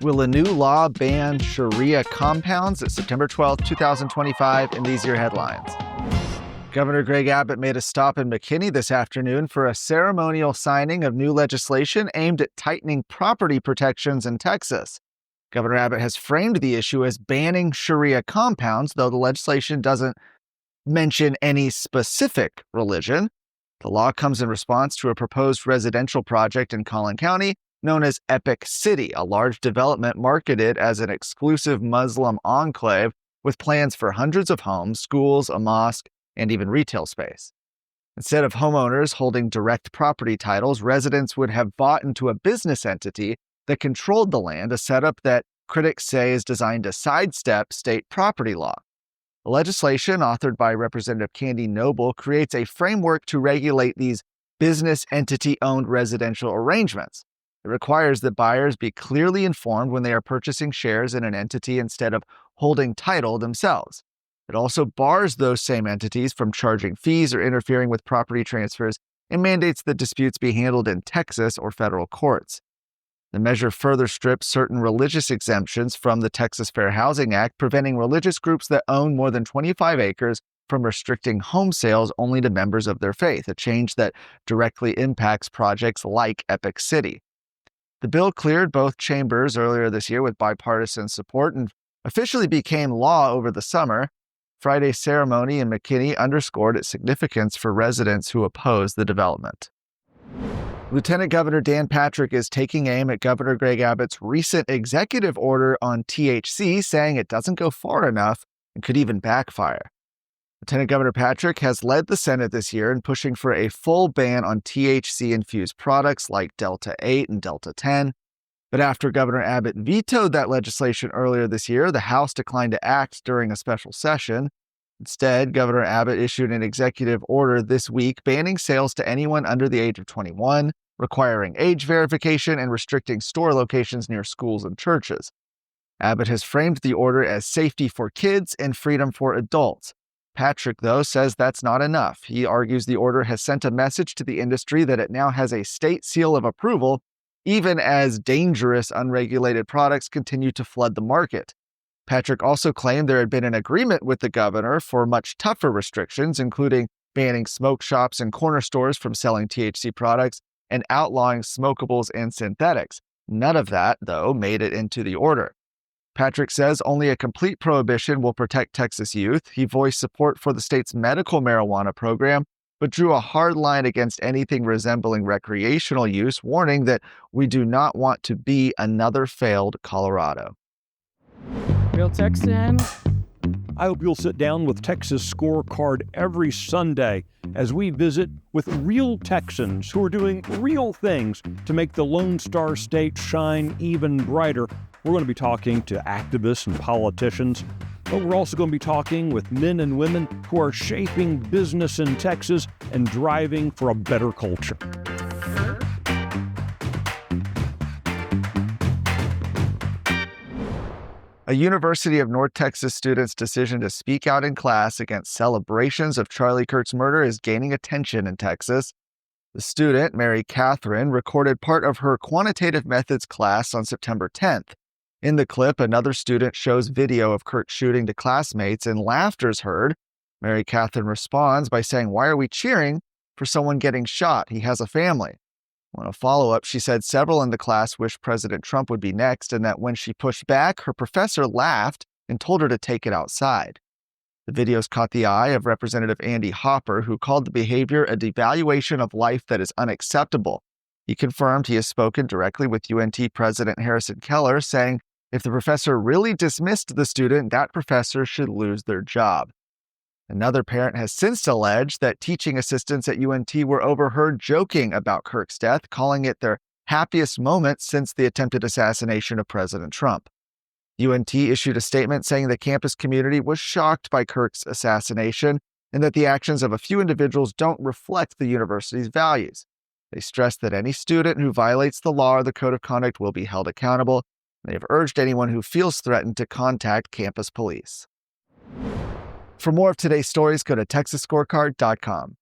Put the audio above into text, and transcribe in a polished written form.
Will a new law ban Sharia compounds? It's September 12th, 2025, and these are your headlines. Governor Greg Abbott made a stop in McKinney this afternoon for a ceremonial signing of new legislation aimed at tightening property protections in Texas. Governor Abbott has framed the issue as banning Sharia compounds, though the legislation doesn't mention any specific religion. The law comes in response to a proposed residential project in Collin County known as Epic City, a large development marketed as an exclusive Muslim enclave with plans for hundreds of homes, schools, a mosque, and even retail space. Instead of homeowners holding direct property titles, residents would have bought into a business entity that controlled the land, a setup that critics say is designed to sidestep state property law. The legislation, authored by Representative Candy Noble, creates a framework to regulate these business entity-owned residential arrangements. It requires that buyers be clearly informed when they are purchasing shares in an entity instead of holding title themselves. It also bars those same entities from charging fees or interfering with property transfers and mandates that disputes be handled in Texas or federal courts. The measure further strips certain religious exemptions from the Texas Fair Housing Act, preventing religious groups that own more than 25 acres from restricting home sales only to members of their faith, a change that directly impacts projects like Epic City. The bill cleared both chambers earlier this year with bipartisan support and officially became law over the summer. Friday's ceremony in McKinney underscored its significance for residents who oppose the development. Lieutenant Governor Dan Patrick is taking aim at Governor Greg Abbott's recent executive order on THC, saying it doesn't go far enough and could even backfire. Lieutenant Governor Patrick has led the Senate this year in pushing for a full ban on THC-infused products like Delta 8 and Delta 10. But after Governor Abbott vetoed that legislation earlier this year, the House declined to act during a special session. Instead, Governor Abbott issued an executive order this week banning sales to anyone under the age of 21, requiring age verification, and restricting store locations near schools and churches. Abbott has framed the order as safety for kids and freedom for adults. Patrick, though, says that's not enough. He argues the order has sent a message to the industry that it now has a state seal of approval, even as dangerous, unregulated products continue to flood the market. Patrick also claimed there had been an agreement with the governor for much tougher restrictions, including banning smoke shops and corner stores from selling THC products and outlawing smokables and synthetics. None of that, though, made it into the order. Patrick says only a complete prohibition will protect Texas youth. He voiced support for the state's medical marijuana program, but drew a hard line against anything resembling recreational use, warning that we do not want to be another failed Colorado. Real Texan. I hope you'll sit down with Texas Scorecard every Sunday as we visit with real Texans who are doing real things to make the Lone Star State shine even brighter. We're going to be talking to activists and politicians, but we're also going to be talking with men and women who are shaping business in Texas and driving for a better culture. A University of North Texas student's decision to speak out in class against celebrations of Charlie Kirk's murder is gaining attention in Texas. The student, Mary Catherine, recorded part of her quantitative methods class on September 10th. In the clip, another student shows video of Kirk's shooting to classmates and laughter's heard. Mary Catherine responds by saying, "Why are we cheering for someone getting shot? He has a family." On a follow-up, she said several in the class wished President Trump would be next and that when she pushed back, her professor laughed and told her to take it outside. The videos caught the eye of Representative Andy Hopper, who called the behavior a devaluation of life that is unacceptable. He confirmed he has spoken directly with UNT President Harrison Keller, saying if the professor really dismissed the student, that professor should lose their job. Another parent has since alleged that teaching assistants at UNT were overheard joking about Kirk's death, calling it their happiest moment since the attempted assassination of President Trump. UNT issued a statement saying the campus community was shocked by Kirk's assassination and that the actions of a few individuals don't reflect the university's values. They stressed that any student who violates the law or the code of conduct will be held accountable. They have urged anyone who feels threatened to contact campus police. For more of today's stories, go to TexasScorecard.com.